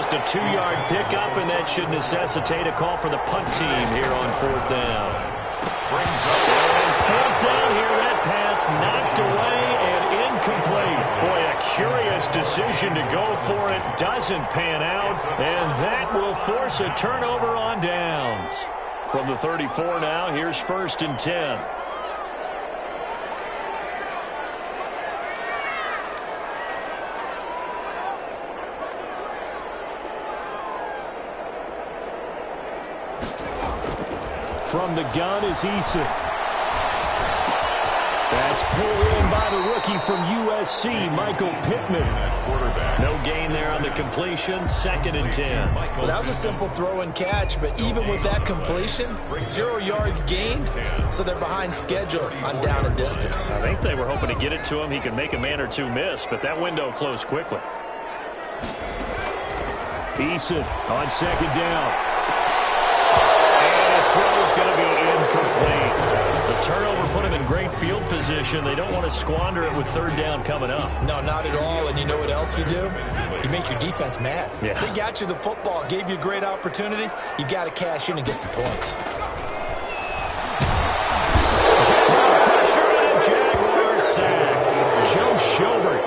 Just a 2-yard pickup, and that should necessitate a call for the punt team here on 4th down. And 4th down here, that pass knocked away and incomplete. Boy, a curious decision to go for it. Doesn't pan out, and that will force a turnover on downs. From the 34 now, here's 1st and 10. From the gun is Eason. That's pulled in by the rookie from USC, Michael Pittman. No gain there on the completion, 2nd and 10. Well, that was a simple throw and catch, but even with that completion, 0 yards gained, so they're behind schedule on down and distance. I think they were hoping to get it to him. He could make a man or two miss, but that window closed quickly. Eason on 2nd down. Throw's going to be incomplete. The turnover put him in great field position. They don't want to squander it with 3rd down coming up. No, not at all. And you know what else you do? You make your defense mad. Yeah. They got you the football, gave you a great opportunity. You got to cash in and get some points. Pressure and Jaguars sack. Joe Schobert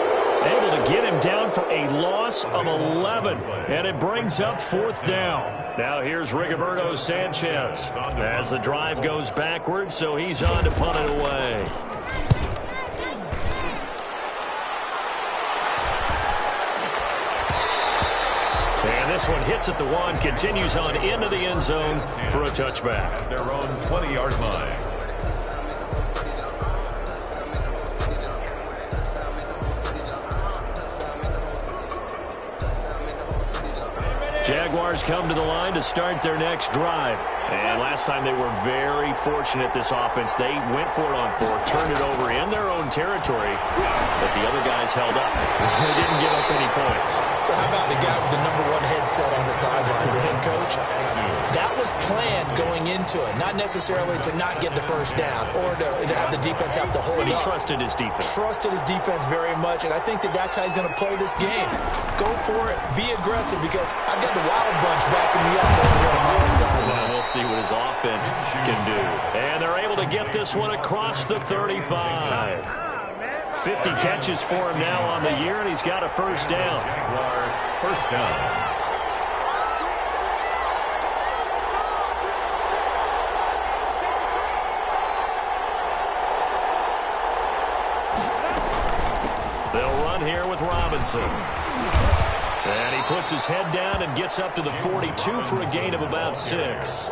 able to get him down for a loss of 11. And it brings up 4th down. Now here's Rigoberto Sanchez as the drive goes backwards, so he's on to punt it away. And this one hits at the 1, continues on into the end zone for a touchback. Their own 20-yard line. Jaguars come to the line to start their next drive. And last time they were very fortunate, this offense. They went for it on 4th, turned it over in their own territory, but the other guys held up. They didn't give up any points. So how about the guy with the #1 headset on the sidelines, the head coach? That was planned going into it, not necessarily to not get the 1st down or to have the defense have to hold But he up. trusted his defense. Trusted his defense very much, and I think that's how he's going to play this game. Go for it, be aggressive, because I've got the Wild Bunch backing me up over here on my own sideline. We'll see what his offense can do. And they're able to get this one across the 35. 50 catches for him now on the year, and he's got a 1st down. Jaguar 1st down. They'll run here with Robinson. And he puts his head down and gets up to the 42 for a gain of about 6.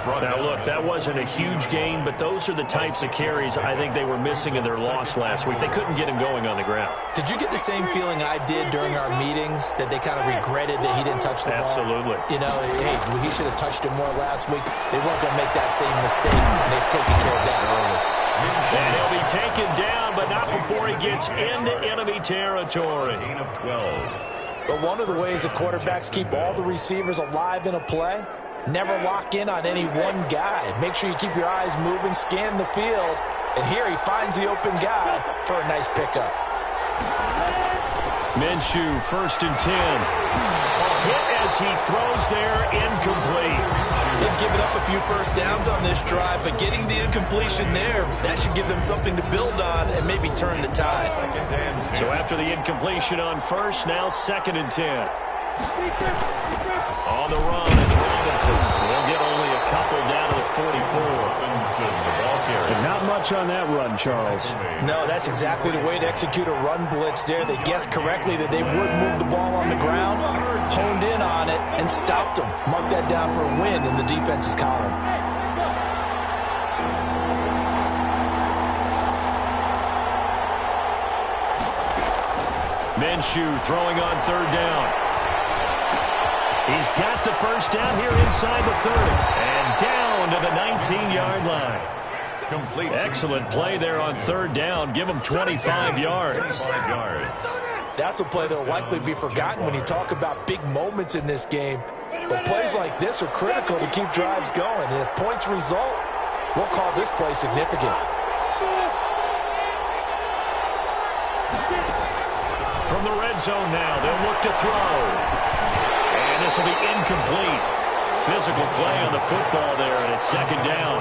Now, look, that wasn't a huge gain, but those are the types of carries I think they were missing in their loss last week. They couldn't get him going on the ground. Did you get the same feeling I did during our meetings, that they kind of regretted that he didn't touch the ball? Absolutely. You know, hey, he should have touched it more last week. They weren't going to make that same mistake, and they've taken care of that early. And he'll be taken down, but not before he gets into enemy territory. Gain of 12. But one of the ways that quarterbacks keep all the receivers alive in a play, never lock in on any one guy. Make sure you keep your eyes moving, scan the field, and here he finds the open guy for a nice pickup. Minshew, 1st and 10. Hit as he throws there, incomplete. They've given up a few 1st downs on this drive, but getting the incompletion there, that should give them something to build on and maybe turn the tide. So after the incompletion on 1st, now 2nd and 10. On the run, it's Robinson. They'll get only a couple down to the 44. And not much on that run, Charles. No, that's exactly the way to execute a run blitz there. They guessed correctly that they would move the ball on the ground, honed in on it, and stopped them. Mark that down for a win in the defense's column. Minshew throwing on 3rd down. He's got the 1st down here inside the 30. And down to the 19-yard line. Complete. Excellent play there on 3rd down. Give him 25 yards. That's a play that will likely be forgotten when you talk about big moments in this game. But plays like this are critical to keep drives going. And if points result, we'll call this play significant. From the red zone now, they'll look to throw. And this will be incomplete. Physical play on the football there, and it's second down.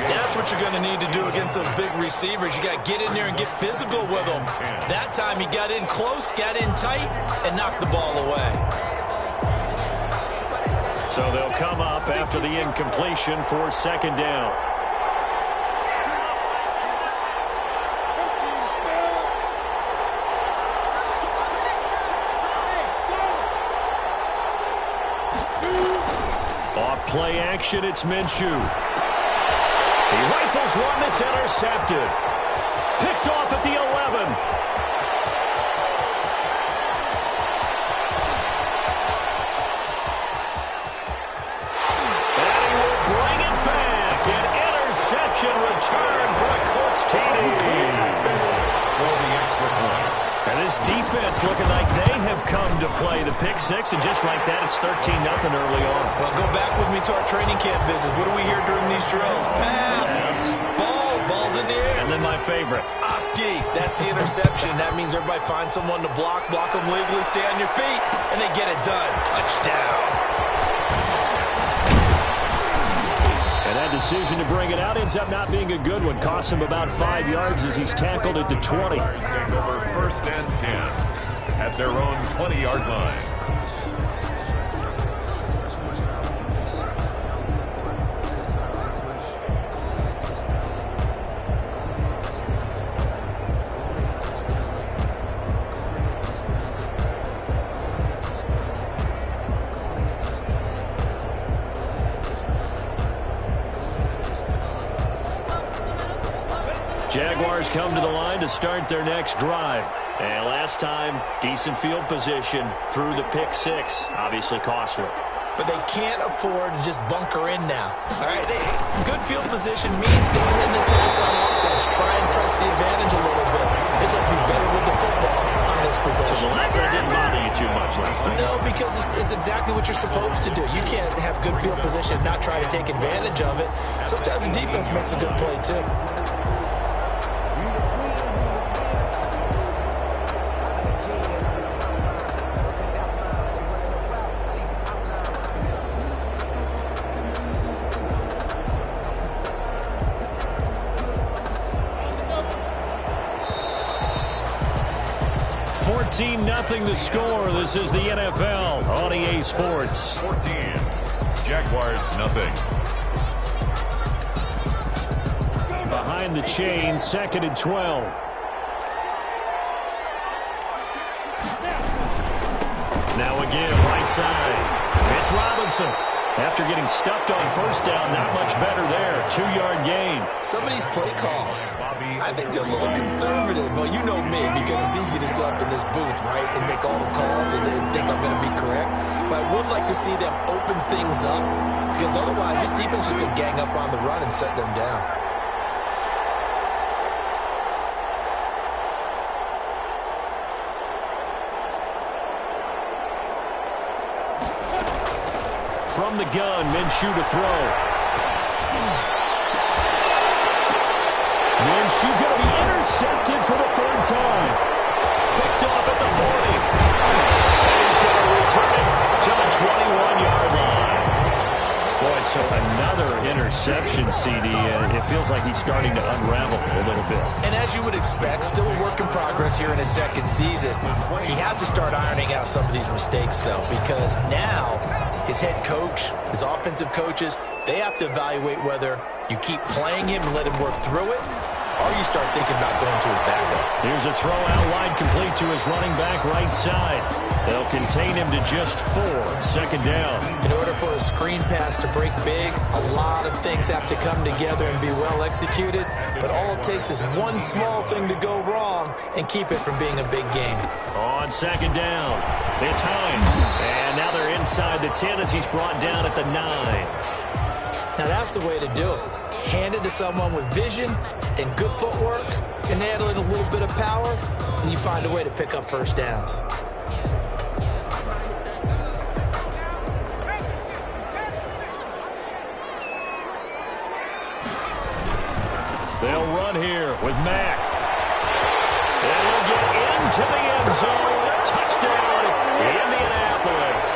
That's what you're going to need to do against those big receivers. You got to get in there and get physical with them. That time he got in close, got in tight, and knocked the ball away. So they'll come up after the incompletion for second down. Off play action, it's Minshew. He rifles one that's intercepted. Picked off at the 11. And he will bring it back. An interception return for a Colts TD. For the extra point. And this defense looking like they have come to play the pick six, and just like that, it's 13-0 early on. Well, go back with me to our training camp visit. What do we hear during these drills? Pass. Ball's in the air. And then my favorite. Oski, that's the interception. That means everybody finds someone to block them legally, stay on your feet, and they get it done. Touchdown. And that decision to bring it out ends up not being a good one. Cost him about 5 yards as he's tackled at the 20. Take over first and 10 at their own 20-yard line. Jaguars come to the line to start their next drive. And last time, decent field position through the pick six. Obviously costly. But they can't afford to just bunker in now. All right, good field position means go ahead and attack on offense. Try and press the advantage a little bit. They just have to be better with the football on this possession. So the last one didn't bother you too much last time. No, because it's exactly what you're supposed to do. You can't have good field position and not try to take advantage of it. Sometimes the defense makes a good play, too. Nothing to score. This is the NFL on EA Sports. 14. Jaguars nothing. Behind the chain, second and 12. Now again, right side. It's Robinson. After getting stuffed on first down, not much better there. 2-yard gain. Some of these play calls, I think they're a little conservative, but you know me, because it's easy to sit up in this booth, right, and make all the calls and think I'm going to be correct. But I would like to see them open things up, because otherwise this defense is going to gang up on the run and shut them down. From the gun, Minshew to throw. Minshew going to be intercepted for the third time. Picked off at the 40. And he's going to return it to the 21-yard line. Boy, so another interception, CD, and it feels like he's starting to unravel a little bit. And as you would expect, still a work in progress here in his second season. He has to start ironing out some of these mistakes, though, because now his head coach, his offensive coaches, they have to evaluate whether you keep playing him and let him work through it, or you start thinking about going to his backup. Here's a throw out wide, complete to his running back right side. They'll contain him to just 4. Second down. In order for a screen pass to break big, a lot of things have to come together and be well executed, but all it takes is one small thing to go wrong and keep it from being a big game. On second down, it's Hines. And now they're inside the 10 as he's brought down at the 9. Now that's the way to do it. Hand it to someone with vision and good footwork, and add in a little bit of power, and you find a way to pick up first downs. They'll run here with Mack. And he'll get into the end zone. Touchdown, Indianapolis.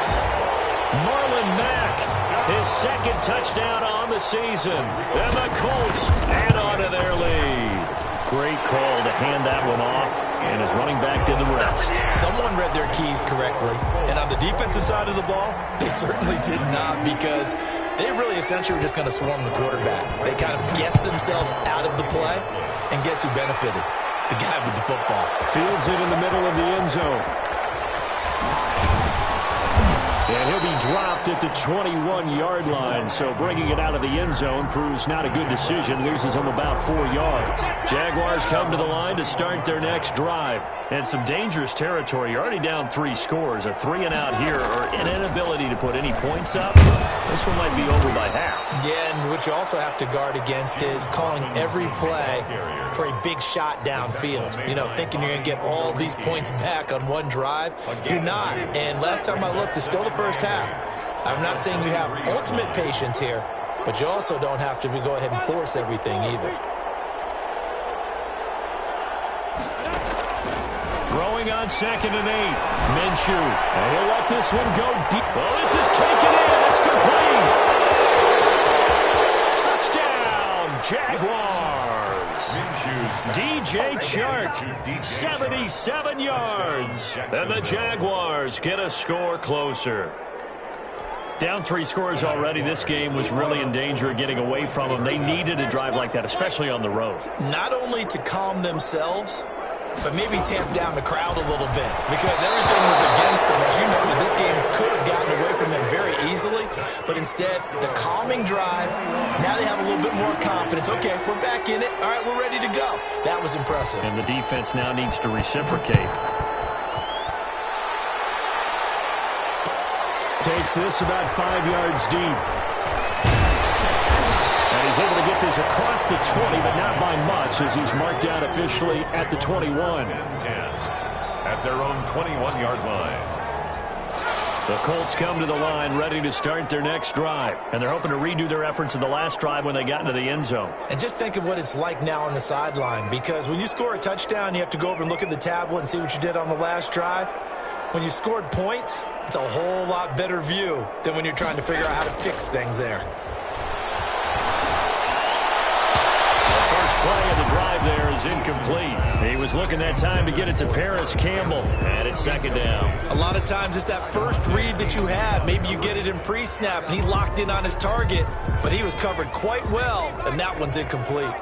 Marlon Mack, his second touchdown on the season. And the Colts add on to their lead. Great call to hand that one off, and his running back did the rest. Someone read their keys correctly, and on the defensive side of the ball, they certainly did not, because they really essentially were just going to swarm the quarterback. They kind of guessed themselves out of the play, and guess who benefited? The guy with the football. Fields it in the middle of the end zone. And he'll be dropped at the 21-yard line, so bringing it out of the end zone proves not a good decision, loses him about 4 yards. Jaguars come to the line to start their next drive. And some dangerous territory. You're already down 3 scores. A 3-and-out here, or an inability to put any points up. This one might be over by half. Yeah, and what you also have to guard against is calling every play for a big shot downfield. You know, thinking you're going to get all these points back on one drive. You're not. And last time I looked, it's still the first half. I'm not saying you have ultimate patience here, but you also don't have to go ahead and force everything either. Throwing on 2nd and 8. Minshew. And he'll let this one go deep. Oh, this is taken in. It's complete. Touchdown, Jaguars. DJ Chark, 77 yards. And the Jaguars get a score closer. Down 3 scores already. This game was really in danger of getting away from them. They needed a drive like that, especially on the road. Not only to calm themselves, but maybe tamp down the crowd a little bit, because everything was against them. As you noted, this game could have gotten away from them very easily, but instead, the calming drive, now they have a little bit more confidence. Okay, we're back in it. All right, we're ready to go. That was impressive. And the defense now needs to reciprocate. Takes this about 5 yards deep. And he's able to get this across the 20, but not by much, as he's marked down officially at the 21. At their own 21-yard line. The Colts come to the line ready to start their next drive. And they're hoping to redo their efforts in the last drive when they got into the end zone. And just think of what it's like now on the sideline, because when you score a touchdown, you have to go over and look at the tablet and see what you did on the last drive. When you scored points, it's a whole lot better view than when you're trying to figure out how to fix things there. First play of the drive there is incomplete. He was looking that time to get it to Paris Campbell, and it's 2nd down. A lot of times it's that first read that you have. Maybe you get it in pre-snap, and he locked in on his target, but he was covered quite well, and that one's incomplete.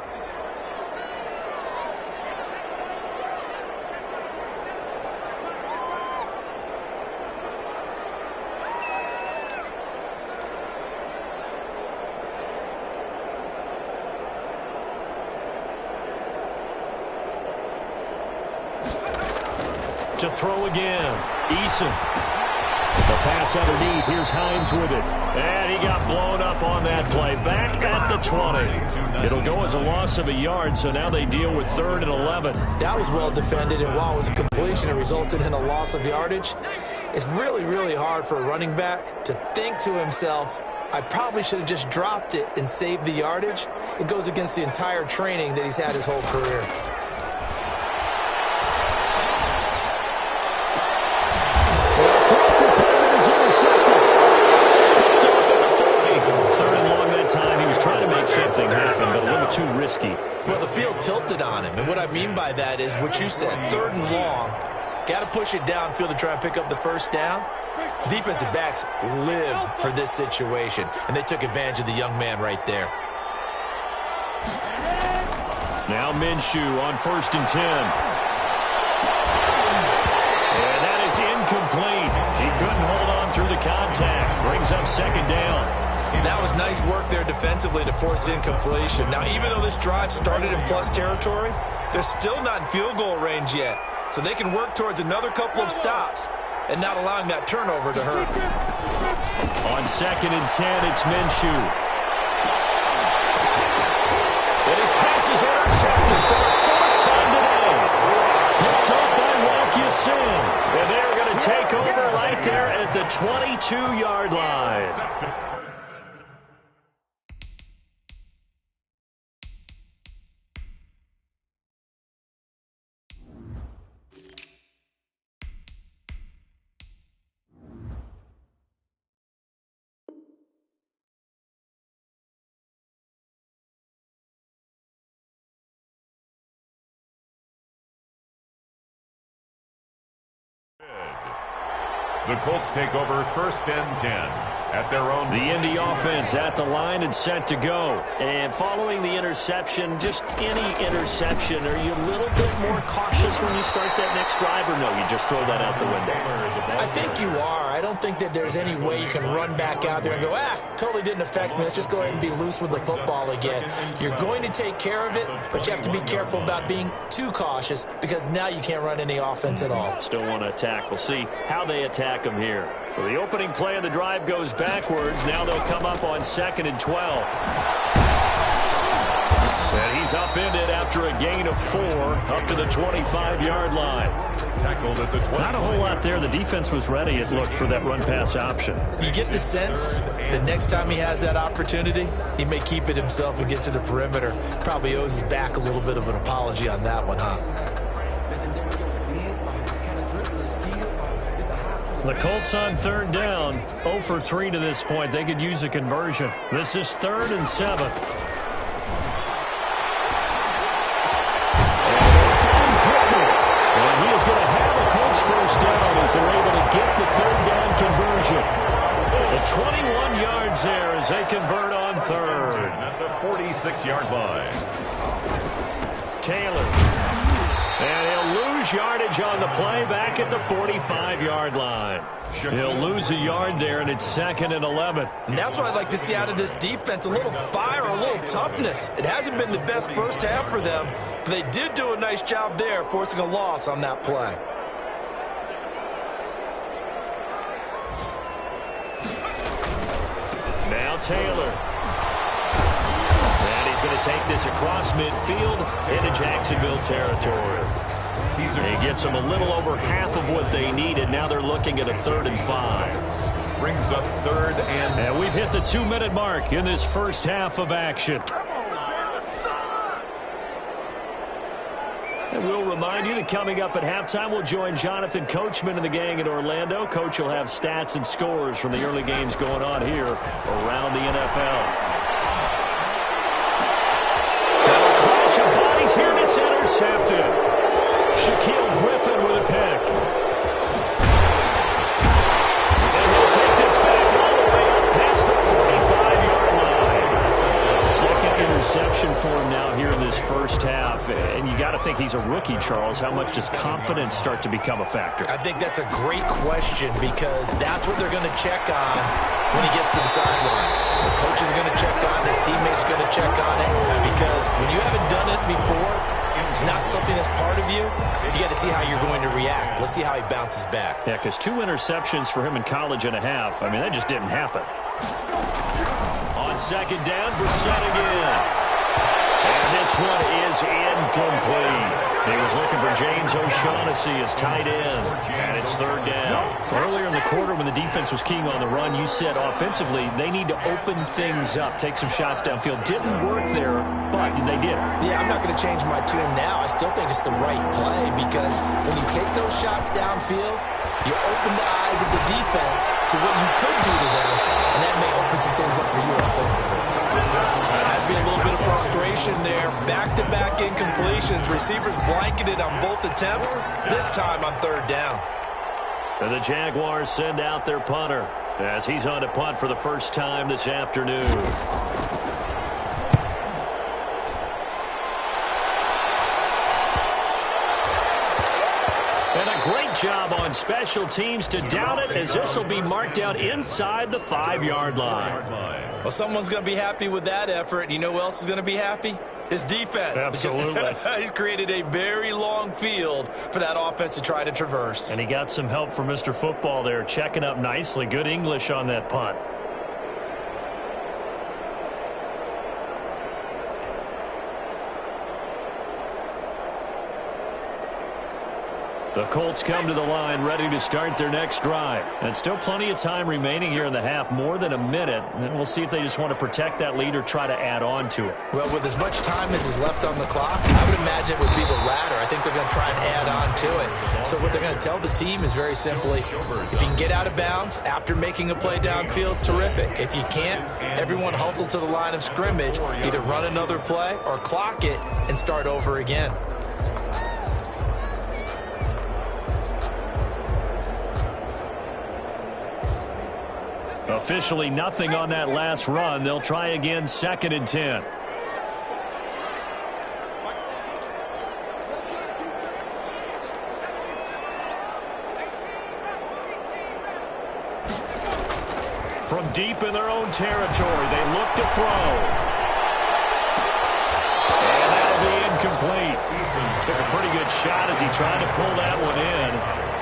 To throw again. Eason. The pass underneath. Here's Hines with it. And he got blown up on that play. Back at the 20. It'll go as a loss of a yard, so now they deal with 3rd and 11. That was well defended, and while it was a completion, it resulted in a loss of yardage. It's really, really hard for a running back to think to himself, I probably should have just dropped it and saved the yardage. It goes against the entire training that he's had his whole career. Something happened, but a little too risky. Well, the field tilted on him, and what I mean by that is what you said, 3rd and long. Got to push it downfield to try and pick up the first down. Defensive backs live for this situation, and they took advantage of the young man right there. Now Minshew on 1st and 10. And that is incomplete. He couldn't hold on through the contact. Brings up 2nd down. That was nice work there defensively to force incompletion. Now, even though this drive started in plus territory, they're still not in field goal range yet. So they can work towards another couple of stops and not allowing that turnover to hurt. On 2nd and 10, it's Minshew. And his pass is intercepted for the 4th time today. Picked up by Walk-Yasin. And they're going to take over right there at the 22-yard line. The Colts take over 1st and 10 at their own. The Indy offense at the line and set to go. And following the interception, just any interception, are you a little bit more cautious when you start that next drive, or no, you just throw that out the window? I think you are. I don't think that there's any way you can run back out there and go, totally didn't affect me. Let's just go ahead and be loose with the football again. You're going to take care of it, but you have to be careful about being too cautious because now you can't run any offense at all. Still want to attack. We'll see how they attack them here. So the opening play of the drive goes backwards. Now they'll come up on 2nd and 12. And he's upended after a gain of 4 up to the 25-yard line. Tackled at the 20. Not a whole lot there. The defense was ready, it looked, for that run-pass option. You get the sense that next time he has that opportunity, he may keep it himself and get to the perimeter. Probably owes his back a little bit of an apology on that one, huh? The Colts on 3rd down, 0 for 3 to this point. They could use a conversion. This is 3rd and 7. And he is going to have a Colts 1st down as they're able to get the 3rd down conversion. The 21 yards there as they convert on 3rd. At the 46-yard line. Taylor. And he'll lose yardage on the play back at the 45-yard line. He'll lose a yard there, and it's 2nd and 11. And that's what I'd like to see out of this defense, a little fire, a little toughness. It hasn't been the best first half for them, but they did do a nice job there, forcing a loss on that play. Now Taylor. And he's going to take this across midfield into Jacksonville territory. He gets them a little over half of what they needed. Now they're looking at a 3rd and 5. Brings up 3rd and... And we've hit the 2-minute mark in this first half of action. And we'll remind you that coming up at halftime, we'll join Jonathan Coachman and the gang in Orlando. Coach will have stats and scores from the early games going on here around the NFL. Now a clash of bodies here, and it's intercepted. Shaquille Griffin with a pick. And he'll take this back all the way up past the 45-yard line. 2nd interception for him now here in this first half. And you got to think he's a rookie, Charles. How much does confidence start to become a factor? I think that's a great question because that's what they're going to check on when he gets to the sidelines. The coach is going to check on, his teammates going to check on it because when you haven't done it before, it's not something that's part of you. You got to see how you're going to react. Let's see how he bounces back. Yeah, because 2 interceptions for him in college and a half. I mean, that just didn't happen. On 2nd down, Brissett again. And this one is incomplete. He was looking for James O'Shaughnessy as tight end. And it's 3rd down. Earlier in the quarter when the defense was keying on the run, you said offensively they need to open things up, take some shots downfield. Didn't work there, but they did. Yeah, I'm not going to change my tune now. I still think it's the right play because when you take those shots downfield, you open the eyes of the defense to what you could do to them, and that may open some things up for you offensively. Has been a little bit of frustration there. Back-to-back incompletions. Receivers blanketed on both attempts, this time on 3rd down. And the Jaguars send out their punter as he's on to punt for the first time this afternoon. And a great job on special teams to down it as this will be marked out inside the 5-yard line. Well, someone's going to be happy with that effort. You know who else is going to be happy? His defense. Absolutely. He's created a very long field for that offense to try to traverse. And he got some help from Mr. Football there, checking up nicely. Good English on that punt. The Colts come to the line ready to start their next drive. And still plenty of time remaining here in the half, more than a minute. And we'll see if they just want to protect that lead or try to add on to it. Well, with as much time as is left on the clock, I would imagine it would be the latter. I think they're going to try and add on to it. So what they're going to tell the team is very simply, if you can get out of bounds after making a play downfield, terrific. If you can't, everyone hustle to the line of scrimmage, either run another play or clock it and start over again. Officially nothing on that last run. They'll try again, 2nd and 10. From deep in their own territory, they look to throw. And that'll be incomplete. Took a pretty good shot as he tried to pull that one in.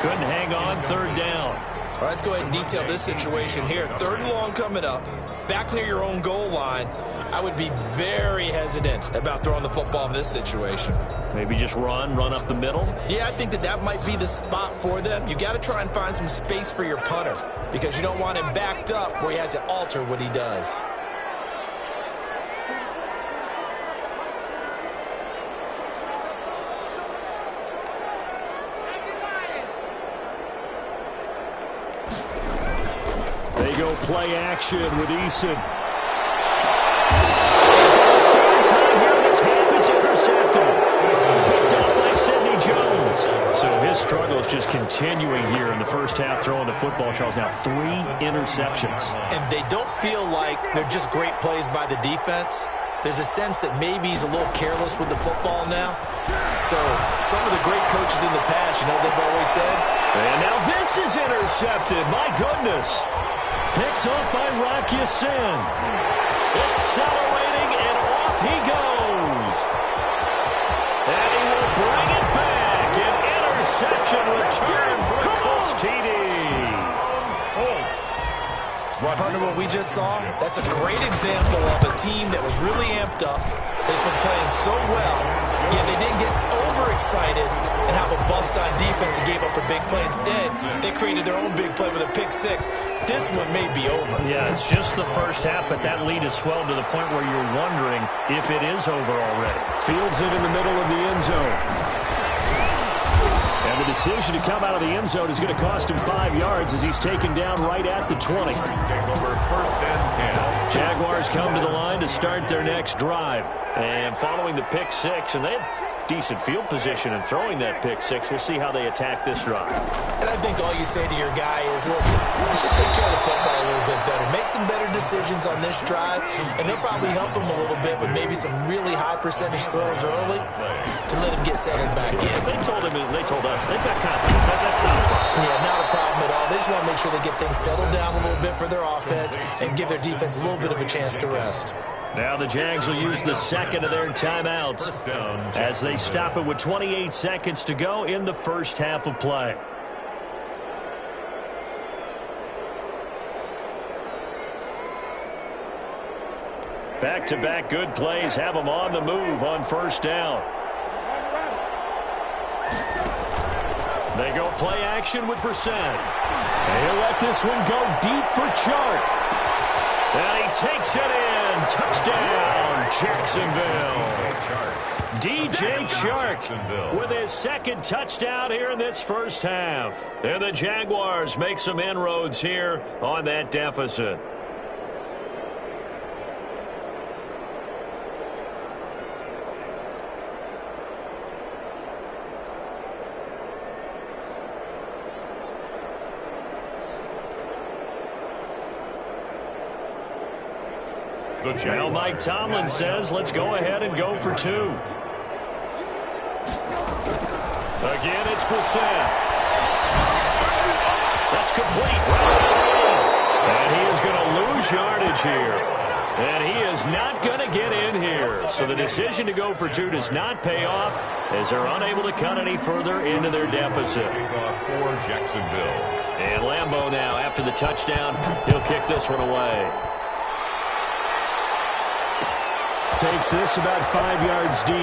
Couldn't hang on, 3rd down. All right, let's go ahead and detail this situation here. 3rd and long coming up, back near your own goal line. I would be very hesitant about throwing the football in this situation. Maybe just run up the middle? Yeah, I think that might be the spot for them. You got to try and find some space for your punter because you don't want him backed up where he has to alter what he does. They go play action with Eason. It's intercepted. Picked up by Sidney Jones. So his struggle is just continuing here in the first half throwing the football, Charles. Now 3 interceptions. And they don't feel like they're just great plays by the defense. There's a sense that maybe he's a little careless with the football now. So some of the great coaches in the past, they've always said. And now this is intercepted. My goodness. Picked up by Rock Ya-Sin. Accelerating, and off he goes. And he will bring it back. An interception return for a Colts TD. Partner, what we just saw, that's a great example of a team that was really amped up. They've been playing so well, yet they didn't get overexcited and have a bust on defense and gave up a big play. Instead, they created their own big play with a pick 6. This one may be over. Yeah, it's just the first half, but that lead has swelled to the point where you're wondering if it is over already. Fields it in the middle of the end zone. And the decision to come out of the end zone is going to cost him 5 yards as he's taken down right at the 20. Take over 1st and 10. Jaguars come to the line to start their next drive. And following the pick 6, and they have decent field position in throwing that pick 6. We'll see how they attack this drive. And I think all you say to your guy is, listen, let's just take care of the football a little bit better. Make some better decisions on this drive, and they'll probably help him a little bit with maybe some really high percentage throws early to let him get settled back in. They told us, they've got confidence. That's not a problem. Yeah, not a problem at all. They just want to make sure they get things settled down a little bit for their offense and give their defense a little bit of a chance to rest. Now the Jags will use the second of their timeouts as they stop it with 28 seconds to go in the first half of play. Back-to-back good plays have them on the move on 1st down. They go play action with Brissett. And he'll let this one go deep for Chark. And he takes it in. Touchdown, Jacksonville. DJ Chark with his 2nd touchdown here in this first half. And the Jaguars make some inroads here on that deficit. Now Mike Tomlin says, let's go ahead and go for 2. Again, it's Brissett. That's complete. And he is going to lose yardage here. And he is not going to get in here. So the decision to go for 2 does not pay off as they're unable to cut any further into their deficit. For Jacksonville. And Lambeau now, after the touchdown, he'll kick this one away. Takes this about 5 yards deep.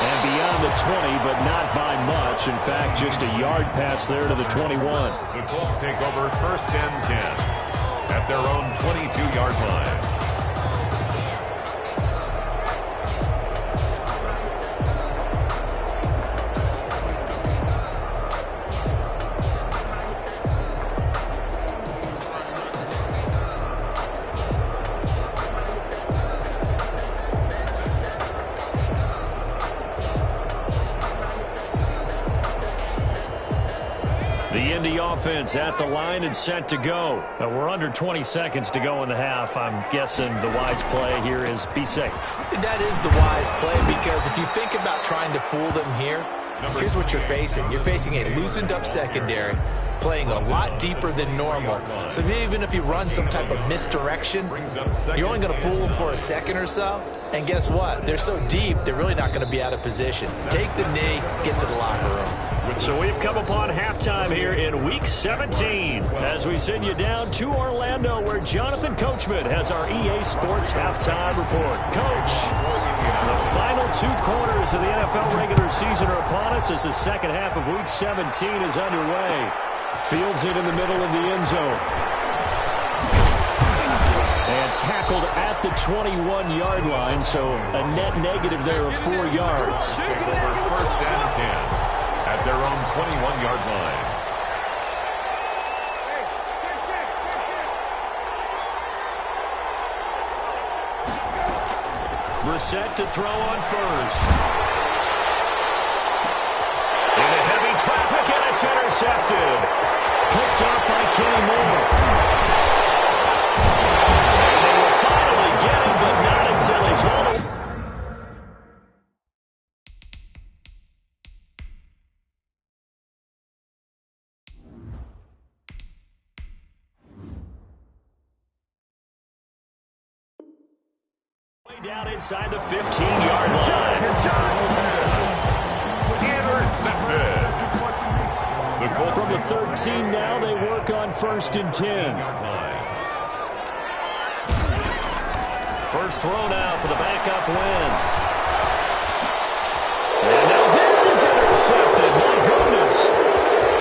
And beyond the 20, but not by much. In fact, just a yard pass there to the 21. The Colts take over 1st and 10 at their own 22-yard line. The Indy offense at the line and set to go. We're under 20 seconds to go in the half. I'm guessing the wise play here is be safe. That is the wise play, because if you think about trying to fool them here, here's what you're facing. You're facing a loosened up secondary, playing a lot deeper than normal. So even if you run some type of misdirection, you're only going to fool them for a second or so. And guess what? They're so deep, they're really not going to be out of position. Take the knee, get to the locker room. So we've come upon halftime here in Week 17 as we send you down to Orlando, where Jonathan Coachman has our EA Sports halftime report. Coach, the final 2 quarters of the NFL regular season are upon us as the second half of Week 17 is underway. Fields it in the middle of the end zone. And tackled at the 21-yard line, so a net negative there of 4 yards. First and 10 at their own 21-yard line. Brissett to throw on first. Into heavy traffic, and it's intercepted. Picked up by Kenny Moore. And they will finally get him, but not until he's home. Down inside the 15-yard line. Intercepted. The Colts From the 13 now, they work on 1st and 10. First throw now for the backup Wentz. And now this is intercepted. My goodness.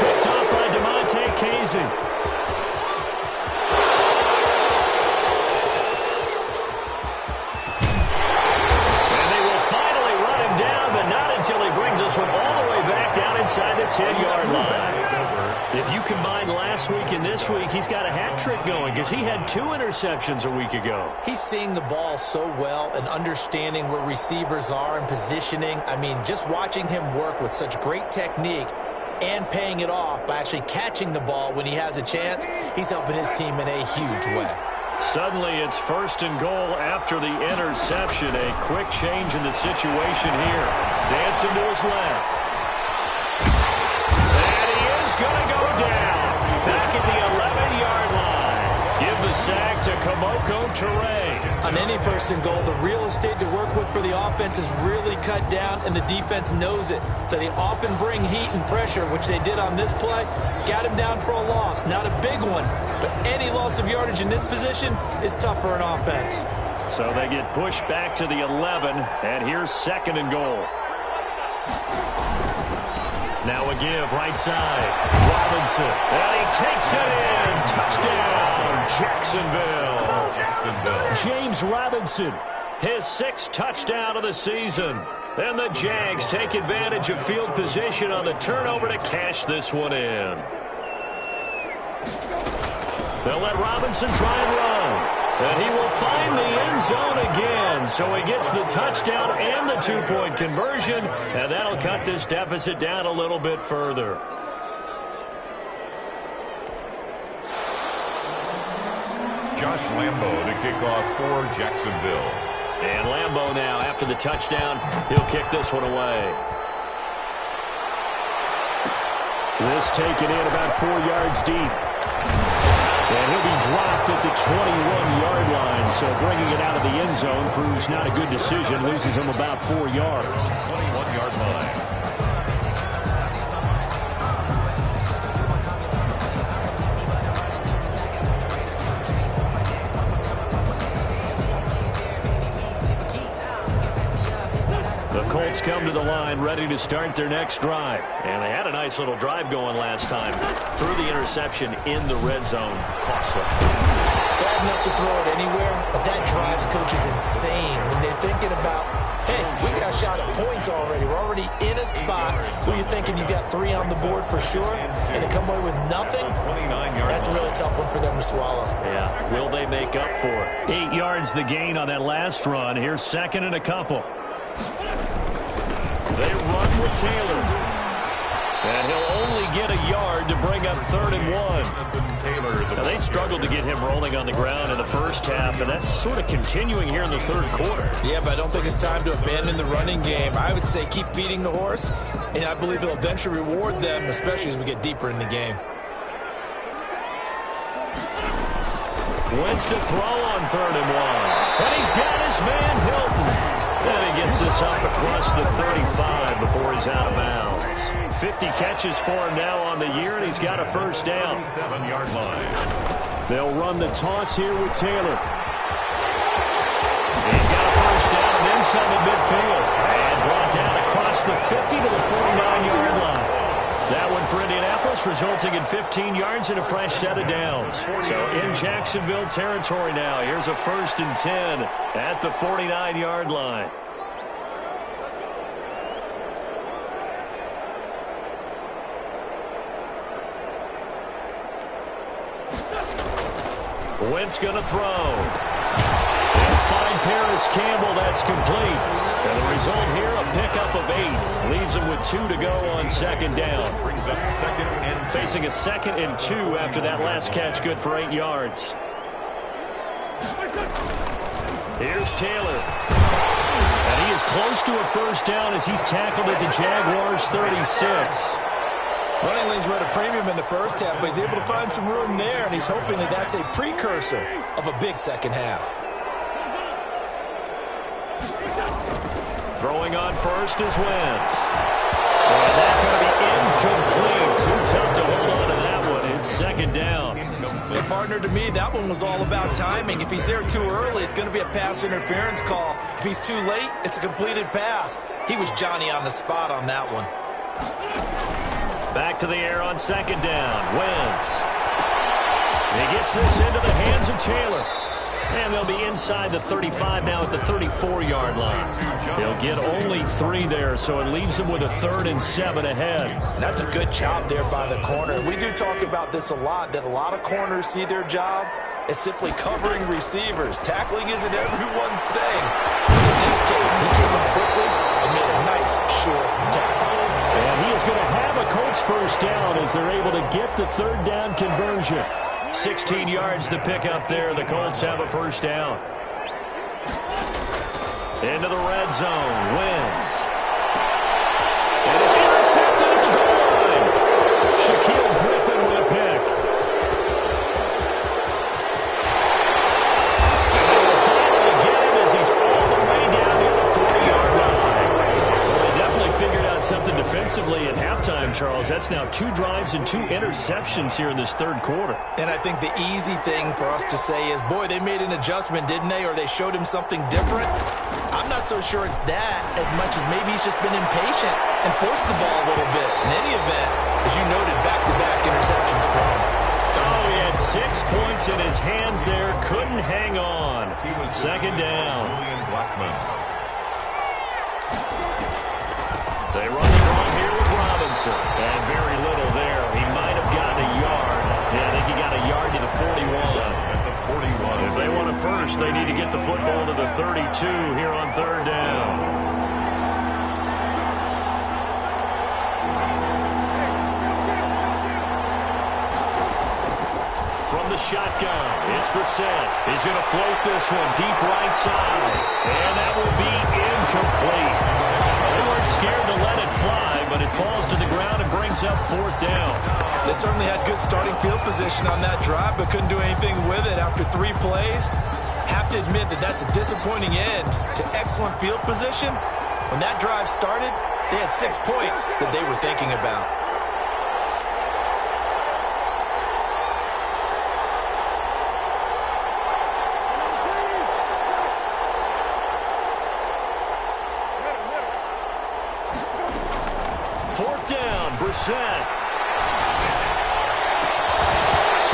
Picked up by DeMonte Casey. Until he brings us one all the way back down inside the 10-yard line. If you combine last week and this week, he's got a hat trick going because he had 2 interceptions a week ago. He's seeing the ball so well and understanding where receivers are and positioning. I mean, just watching him work with such great technique and paying it off by actually catching the ball when he has a chance, he's helping his team in a huge way. Suddenly it's 1st and goal after the interception. A quick change in the situation here. Dancing to his left. And he is going to go down. Back at the 11-yard line. Give the sack to Kamoko Toure. On any 1st and goal, the real estate to work with for the offense is really cut down, and the defense knows it. So they often bring heat and pressure, which they did on this play. Got him down for a loss. Not a big one, but any loss of yardage in this position is tough for an offense. So they get pushed back to the 11, and here's 2nd and goal. Now a give, right side. Robinson, and he takes it in. Touchdown, Jacksonville. James Robinson, his 6th touchdown of the season. Then the Jags take advantage of field position on the turnover to cash this one in. They'll let Robinson try and run. And he will find the end zone again. So he gets the touchdown and the 2-point conversion. And that'll cut this deficit down a little bit further. Josh Lambo to kick off for Jacksonville. And Lambo now, after the touchdown, he'll kick this one away. This taken in about 4 yards deep. And he'll be dropped at the 21-yard line. So bringing it out of the end zone proves not a good decision. Loses him about 4 yards. 21-yard line. The Colts come to the line ready to start their next drive. And they had a nice little drive going last time. Threw the interception in the red zone. Costly. Bad enough to throw it anywhere, but that drives coaches insane when they're thinking about, hey, we got a shot at points already. We're already in a spot where you're thinking you got 3 on the board for sure, and to come away with nothing, that's a really tough one for them to swallow. Yeah, will they make up for it? 8 yards the gain on that last run. Here's 2nd and a couple. They run with Taylor. And he'll only get a yard to bring up 3rd and 1. Now, they struggled to get him rolling on the ground in the first half, and that's sort of continuing here in the third quarter. Yeah, but I don't think it's time to abandon the running game. I would say keep feeding the horse, and I believe he'll eventually reward them, especially as we get deeper in the game. Wentz to throw on 3rd and 1. And he's got his man Hilton. And he gets this up across the 35 before he's out of bounds. 50 catches for him now on the year, and he's got a first down. 7-yard line. They'll run the toss here with Taylor. He's got a first down and then some at midfield. And brought down across the 50 to the 49-yard line. That one for Indianapolis, resulting in 15 yards and a fresh set of downs. So in Jacksonville territory now. Here's a 1st and 10 at the 49-yard line. Wentz going to throw. And find Paris Campbell. That's complete. And the result here, a pickup of 8. Leaves him with 2 to go on 2nd down. Brings up 2nd and 2. Facing a 2nd and 2 after that last catch, good for 8 yards. Here's Taylor. And he is close to a first down as he's tackled at the Jaguars' 36. Running lanes were at a premium in the first half, but he's able to find some room there, and he's hoping that that's a precursor of a big second half. Throwing on first is Wentz. And that's going to be incomplete. Too tough to hold on to that one. It's 2nd down. And partner, to me, that one was all about timing. If he's there too early, it's going to be a pass interference call. If he's too late, it's a completed pass. He was Johnny on the spot on that one. Back to the air on 2nd down. Wentz. He gets this into the hands of Taylor. And they'll be inside the 35 now at the 34-yard line. He'll get only 3 there, so it leaves him with a 3rd and 7 ahead. And that's a good job there by the corner. We do talk about this a lot, that a lot of corners see their job as simply covering receivers. Tackling isn't everyone's thing. In this case, he came in quickly and made a nice, short tackle. And he is going to have a Colts first down as they're able to get the 3rd down conversion. 16 yards to pick up there. The Colts have a first down. Into the red zone. Wentz. And it's intercepted at the goal line. Shaquille Griffin with a pick. And they will finally get him as he's all the way down near the 40-yard line. Well, they definitely figured out something defensively at halftime, Charles. That's now 2 drives and 2 interceptions here in this third quarter. And I think the easy thing for us to say is, boy, they made an adjustment, didn't they? Or they showed him something different. I'm not so sure it's that as much as maybe he's just been impatient and forced the ball a little bit. In any event, as you noted, back-to-back interceptions for him. Oh, he had 6 points in his hands there. Couldn't hang on. 2nd down. They run the draw here with Robinson. And very little there. He might have gotten a yard. Yeah, I think he got a yard to the 41. At the 41. If they want it first, they need to get the football to the 32 here on 3rd down. From the shotgun, it's Brissett. He's going to float this one deep right side. And that will be incomplete. They weren't scared to let it fly, but it falls to the ground and brings up 4th down. They certainly had good starting field position on that drive, but couldn't do anything with it after 3 plays. Have to admit that that's a disappointing end to excellent field position. When that drive started, they had 6 points that they were thinking about. Fourth down, Brissett.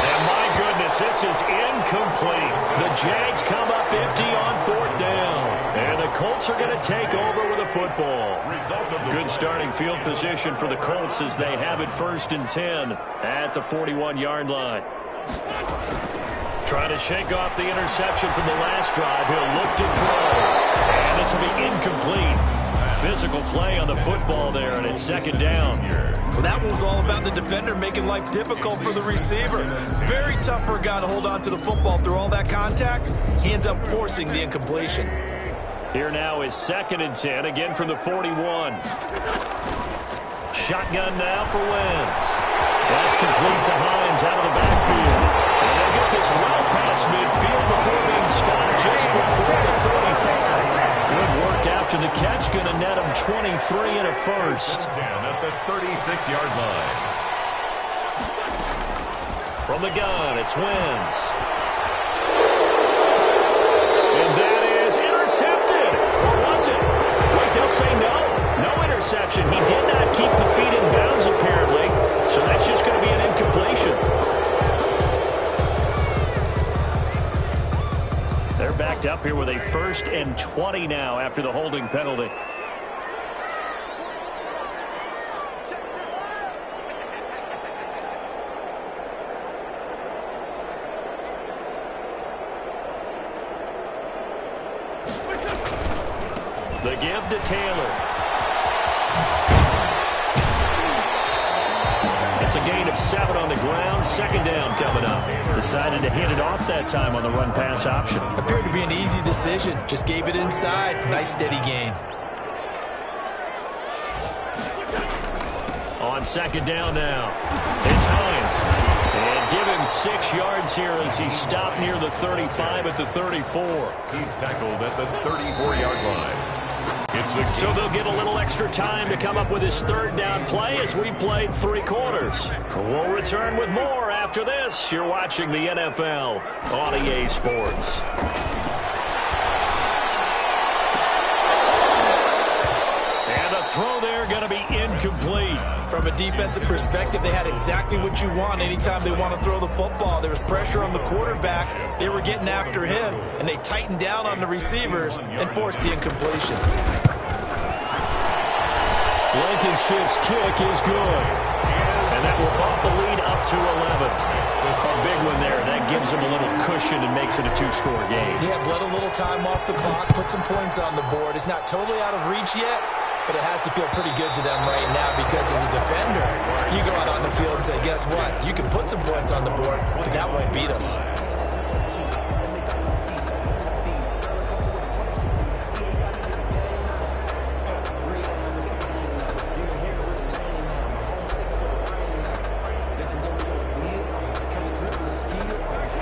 And my goodness, this is incomplete. The Jags come up empty on 4th down. And the Colts are going to take over with a football. Good starting field position for the Colts as they have it 1st and 10 at the 41-yard line. Trying to shake off the interception from the last drive. He'll look to throw. And this will be incomplete. physical play on the football there, and it's second down. Well, that one was all about the defender making life difficult for the receiver. Very tough for a guy to hold on to the football through all that contact. He ends up forcing the incompletion. Here now is 2nd and 10, again from the 41. Shotgun now for Wentz. That's complete to Hines out of the backfield. And they'll get this well past midfield before being stopped just before the 35. Good work after the catch. Going to net him 23 and a first. 10 at the 36-yard line. From the gun, it's Wentz. And that is intercepted. Or was it? Wait, they'll say no. No interception. He did not keep the feet in bounds, apparently. So that's just going to be an incompletion. They're backed up here with a 1st and 20 now after the holding penalty. The give to Taylor. It's a gain of 7 on the ground. 2nd down coming up. Decided to hand it off that time on the run-pass option. Appeared to be an easy decision. Just gave it inside. Nice steady gain. On 2nd down now, it's Hines. And give him 6 yards here as he stopped near the 35 at the 34. He's tackled at the 34-yard line. So they'll get a little extra time to come up with his 3rd down play as we played 3 quarters. We'll return with more after this. You're watching the NFL on EA Sports. And the throw there going to be incomplete. From a defensive perspective, they had exactly what you want anytime they want to throw the football. There was pressure on the quarterback. They were getting after him, and they tightened down on the receivers and forced the incompletion. Blankenship's kick is good. And that will bump the lead up to 11. A big one there. That gives them a little cushion and makes it a 2-score game. Yeah, bled a little time off the clock, put some points on the board. It's not totally out of reach yet, but it has to feel pretty good to them right now because as a defender, you go out on the field and say, guess what? You can put some points on the board, but that won't beat us.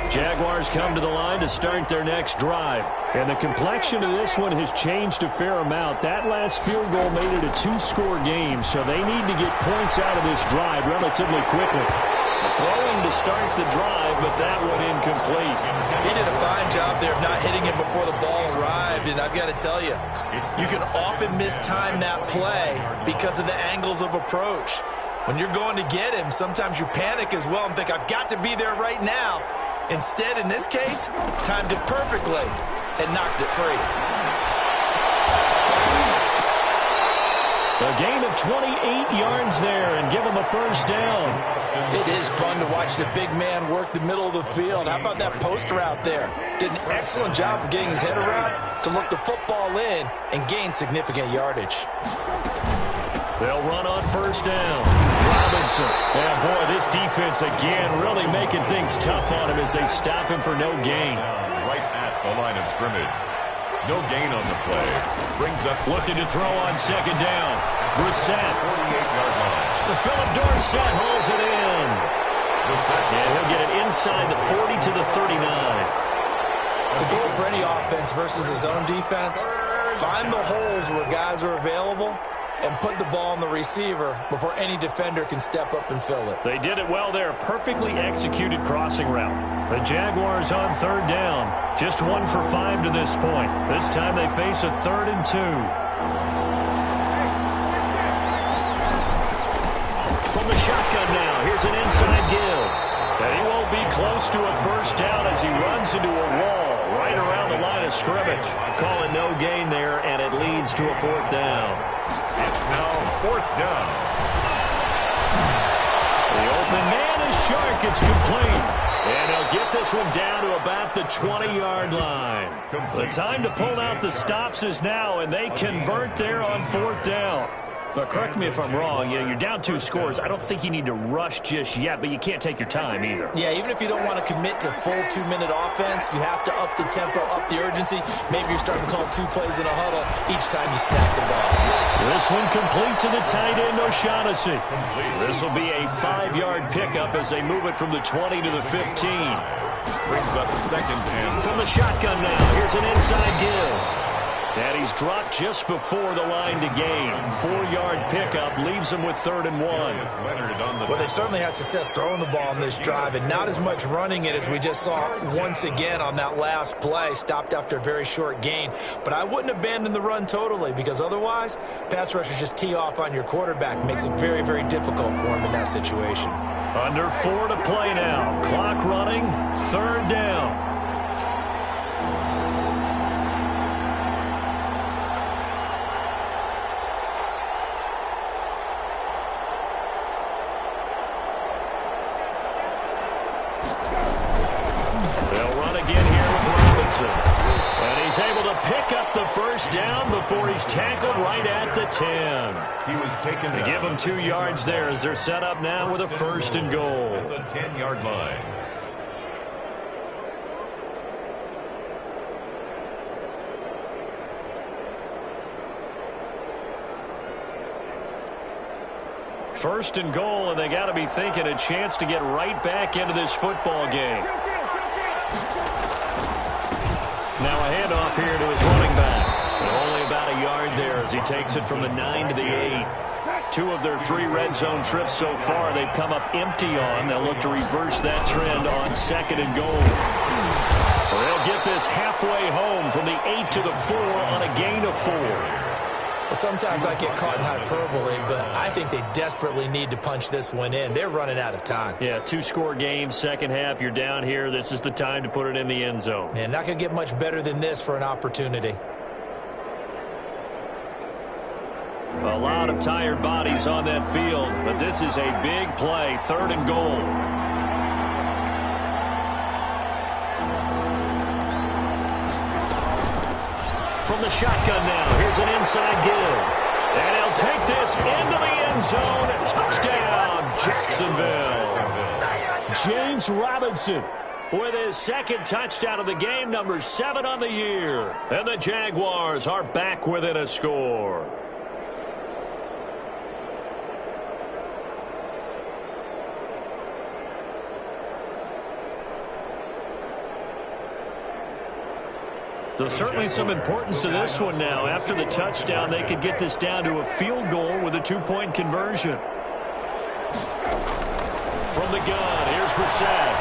Jaguars come to the line to start their next drive. And the complexion of this one has changed a fair amount. That last field goal made it a 2-score game, so they need to get points out of this drive relatively quickly. A throwing to start the drive, but that one incomplete. He did a fine job there of not hitting him before the ball arrived, and I've got to tell you, you can often mistime that play because of the angles of approach. When you're going to get him, sometimes you panic as well and think, I've got to be there right now. Instead, in this case, timed it perfectly and knocked it free. A gain of 28 yards there and give him a 1st down. It is fun to watch the big man work the middle of the field. How about that post route there? Did an excellent job of getting his head around to look the football in and gain significant yardage. They'll run on 1st down. Robinson. Yeah, boy, this defense again really making things tough on him as they stop him for no gain. Right at the line of scrimmage. No gain on the play. Brings up looking to throw on 2nd down. Brissett. 48-yard line. Philip Dorsett holds it in. And he'll get it inside the 40 to the 39. The goal for any offense versus his own defense, find the holes where guys are available and put the ball on the receiver before any defender can step up and fill it. They did it well there. Perfectly executed crossing route. The Jaguars on 3rd down. Just 1 for 5 to this point. This time they face a 3rd and 2. From the shotgun now, here's an inside give. And he won't be close to a 1st down as he runs into a wall right around the line of scrimmage. Calling no gain there, and it leads to a 4th down. It's now 4th down. The The man is sharp. It's complete. And he'll get this one down to about the 20-yard line. The time to pull out the stops is now, and they convert there on 4th down. But correct me if I'm wrong, you're down 2 scores. I don't think you need to rush just yet, but you can't take your time either. Yeah, even if you don't want to commit to full 2-minute offense, you have to up the tempo, up the urgency. Maybe you're starting to call 2 plays in a huddle each time you snap the ball. This one complete to the tight end, O'Shaughnessy. This will be a 5-yard pickup as they move it from the 20 to the 15. Brings up 2nd and from the shotgun now. Here's an inside give. And he's dropped just before the line to gain. 4-yard pickup leaves him with 3rd and 1. Well, they certainly had success throwing the ball on this drive and not as much running it as we just saw once again on that last play. Stopped after a very short gain. But I wouldn't abandon the run totally because otherwise, pass rushers just tee off on your quarterback. Makes it very, very difficult for him in that situation. Under 4 to play now. Clock running. 3rd down. And he's able to pick up the 1st down before he's tackled right at the 10. He was taken to give him 2 yards there as they're set up now with a 1st and goal. At the 10-yard line. First and goal, and they got to be thinking a chance to get right back into this football game. Now a handoff here to his running back. But only about a yard there as he takes it from the 9 to the 8. 2 of their 3 red zone trips so far they've come up empty on. They'll look to reverse that trend on 2nd and goal. They'll get this halfway home from the 8 to the 4 on a gain of 4. Sometimes I get caught in hyperbole, but I think they desperately need to punch this one in. They're running out of time. Yeah, 2-score game, second half. You're down here. This is the time to put it in the end zone. Man, not going to get much better than this for an opportunity. A lot of tired bodies on that field, but this is a big play. 3rd and goal. From the shotgun now, here's an inside give. And he'll take this into the end zone. Touchdown, Jacksonville. James Robinson with his 2nd touchdown of the game, number 7 on the year. And the Jaguars are back within a score. So certainly some importance to this one now. After the touchdown, they could get this down to a field goal with a 2-point conversion. From the gun, here's Brissett.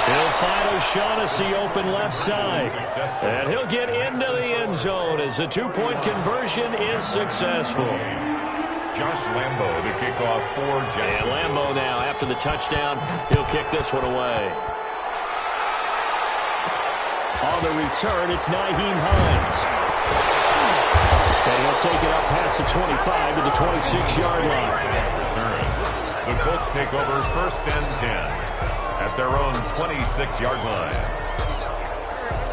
He'll find O'Shaughnessy open left side. And he'll get into the end zone as the 2-point conversion is successful. Josh Lambo to kick off for Jags. And Lambo now, after the touchdown, he'll kick this one away. On the return, it's Nyheim Hines. And he'll take it up past the 25 to the 26-yard line. The Colts take over 1st and 10 at their own 26-yard line.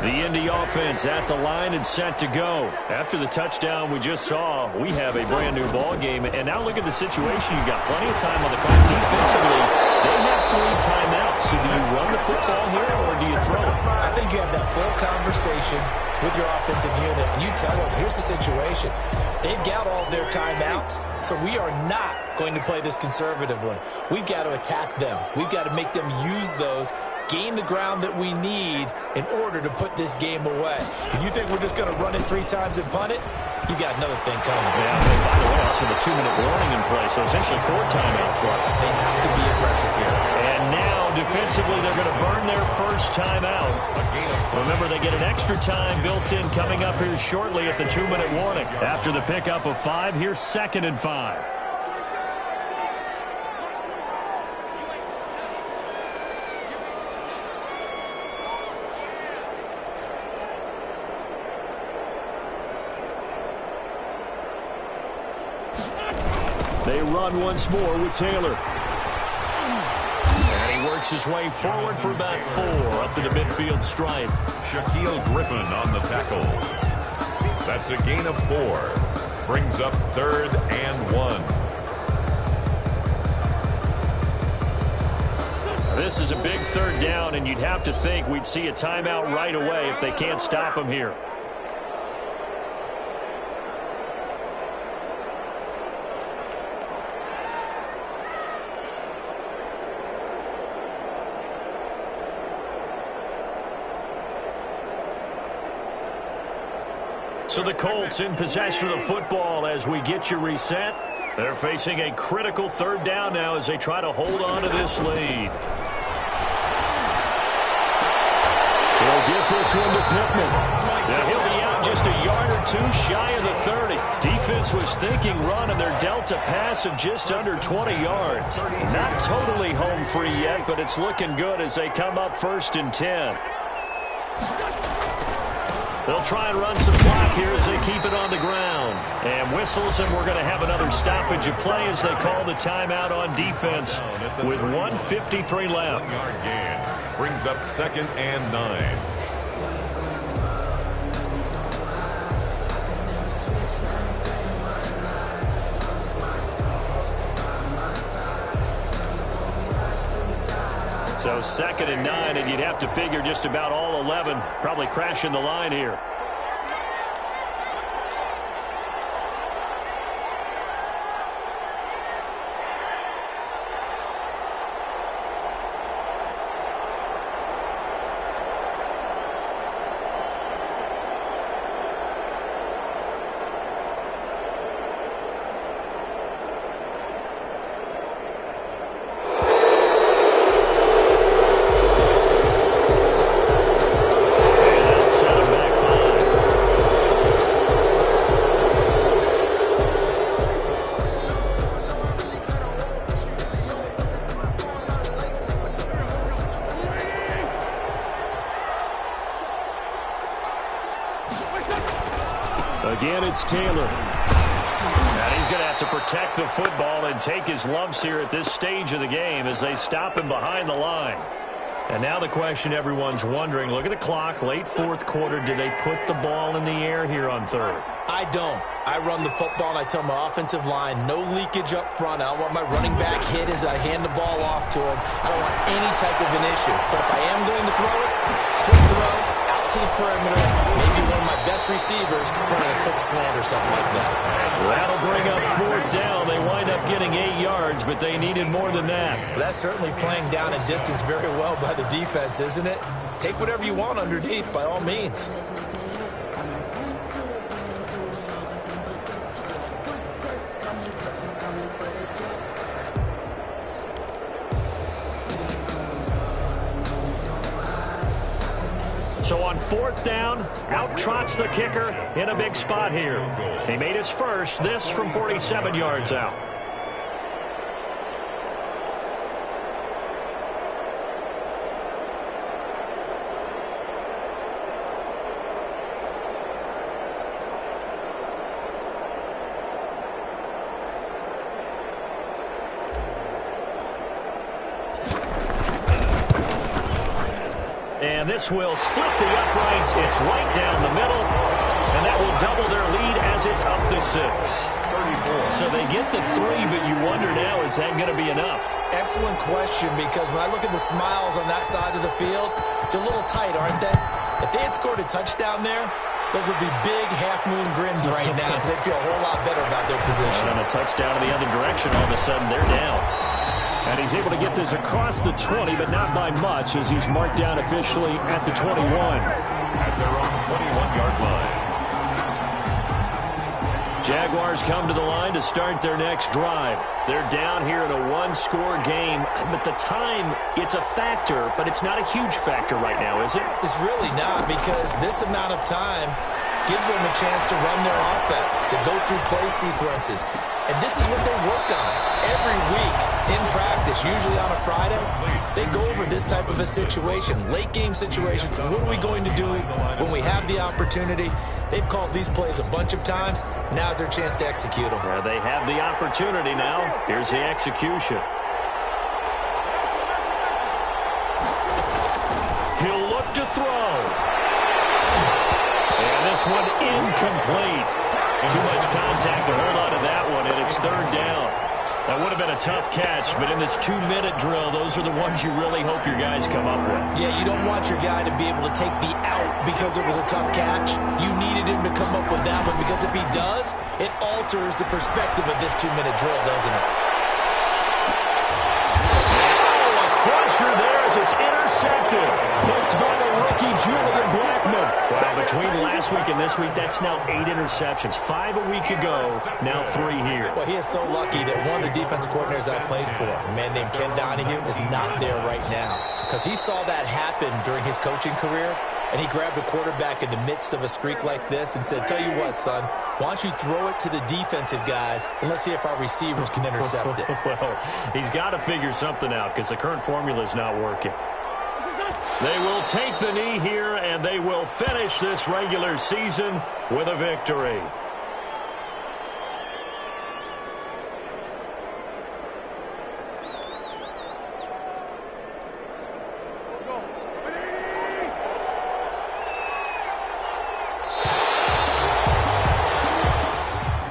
The Indy offense at the line and set to go. After the touchdown we just saw, we have a brand-new ball game. And now look at the situation. You've got plenty of time on the clock defensively. They have 3 timeouts. So do you run the football here or do you throw it? I think you have that full conversation with your offensive unit, and you tell them, here's the situation. They've got all their timeouts, so we are not going to play this conservatively. We've got to attack them. We've got to make them use those, gain the ground that we need in order to put this game away. If you think we're just going to run it 3 times and punt it, you got another thing coming. Yeah, by the way, also the 2-minute warning in play, so essentially 4 timeouts left. They have to be aggressive here. And now, defensively, they're going to burn their first timeout. Remember, they get an extra time built in coming up here shortly at the 2-minute warning. After the pickup of 5, here's 2nd and 5. They run once more with Taylor. works his way forward for about 4 up to the midfield stripe. Shaquille Griffin on the tackle. That's a gain of 4. Brings up 3rd and 1. This is a big 3rd down, and you'd have to think we'd see a timeout right away if they can't stop him here. So the Colts in possession of the football as we get you reset. They're facing a critical 3rd down now as they try to hold on to this lead. They'll get this one to Pittman. Now he'll be out just a yard or 2 shy of the 30. Defense was thinking run, and they're dealt a pass of just under 20 yards. Not totally home free yet, but it's looking good as they come up 1st and 10. They'll try and run some clock here as they keep it on the ground. And whistles, and we're going to have another stoppage of play as they call the timeout on defense with 1:53 left. Brings up 2nd and 9. So 2nd and 9, and you'd have to figure just about all 11 probably crashing the line here. Again, it's Taylor. And he's going to have to protect the football and take his lumps here at this stage of the game as they stop him behind the line. And now the question everyone's wondering, look at the clock, late 4th quarter, do they put the ball in the air here on 3rd? I don't. I run the football, and I tell my offensive line, no leakage up front. I don't want my running back hit as I hand the ball off to him. I don't want any type of an issue. But if I am going to throw it, quick throw, out to the perimeter, maybe one of my best receivers running a quick slant or something like that. That'll bring up 4th down. They wind up getting 8 yards, but they needed more than that. Well, that's certainly playing down in distance very well by the defense, isn't it? Take whatever you want underneath, by all means. So on 4th down, out trots the kicker in a big spot here. He made his first, this from 47 yards out. And this will split the uprights. It's right down the middle. And that will double their lead as it's up to 6. 34. So they get the 3, but you wonder now, is that going to be enough? Excellent question, because when I look at the smiles on that side of the field, it's a little tight, aren't they? If they had scored a touchdown there, those would be big half-moon grins right now because they'd feel a whole lot better about their position. And a touchdown in the other direction, all of a sudden they're down. And he's able to get this across the 20, but not by much, as he's marked down officially at the 21. At their own 21-yard line. Jaguars come to the line to start their next drive. They're down here in a one-score game, but the time, it's a factor, but it's not a huge factor right now, is it? It's really not, because this amount of time gives them a chance to run their offense, to go through play sequences. And this is what they work on every week in practice, usually on a Friday. They go over this type of a situation, late game situation. What are we going to do when we have the opportunity? They've called these plays a bunch of times. Now's their chance to execute them. Well, they have the opportunity now. Here's the execution. to throw. And this one incomplete. Too much contact to hold on to that one, and it's third down. That would have been a tough catch, but in this 2-minute drill, those are the ones you really hope your guys come up with. Yeah, you don't want your guy to be able to take the out because it was a tough catch. You needed him to come up with that one, because if he does, it alters the perspective of this 2-minute drill, doesn't it? Oh, a crusher there as it's intercepted. Picked by the rookie, Julian Blackmon. Wow, between last week and this week, that's now 8 interceptions. 5 a week ago, now 3 here. Well, he is so lucky that one of the defensive coordinators I played for, a man named Ken Donahue, is not there right now, because he saw that happen during his coaching career, and he grabbed a quarterback in the midst of a streak like this and said, tell you what, son, why don't you throw it to the defensive guys, and let's see if our receivers can intercept it. Well, he's got to figure something out, because the current formula is not working. They will take the knee here, and they will finish this regular season with a victory.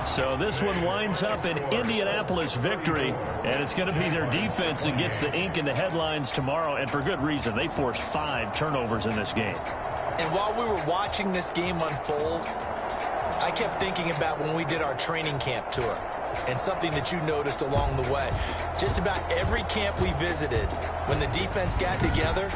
So this one winds up an Indianapolis victory, and it's going to be their defense that gets the ink in the headlines tomorrow, and for good reason. They forced 5 turnovers in this game. And while we were watching this game unfold, I kept thinking about when we did our training camp tour, and something that you noticed along the way. Just about every camp we visited, when the defense got together,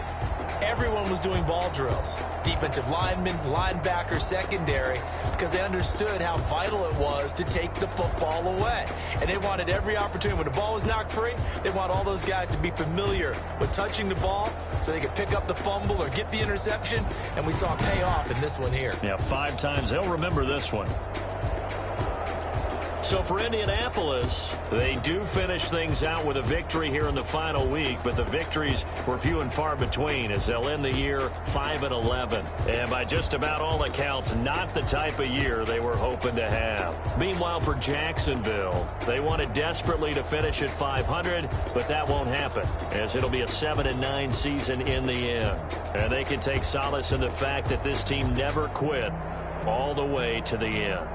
everyone was doing ball drills. Defensive linemen, linebackers, secondary, because they understood how vital it was to take the football away. And they wanted every opportunity. When the ball was knocked free, they want all those guys to be familiar with touching the ball so they could pick up the fumble or get the interception. And we saw it pay off in this one here. Yeah, 5 times. They'll remember this one. So for Indianapolis, they do finish things out with a victory here in the final week, but the victories were few and far between as they'll end the year 5-11. And by just about all accounts, not the type of year they were hoping to have. Meanwhile, for Jacksonville, they wanted desperately to finish at 500, but that won't happen, as it'll be a 7-9 season in the end. And they can take solace in the fact that this team never quit all the way to the end.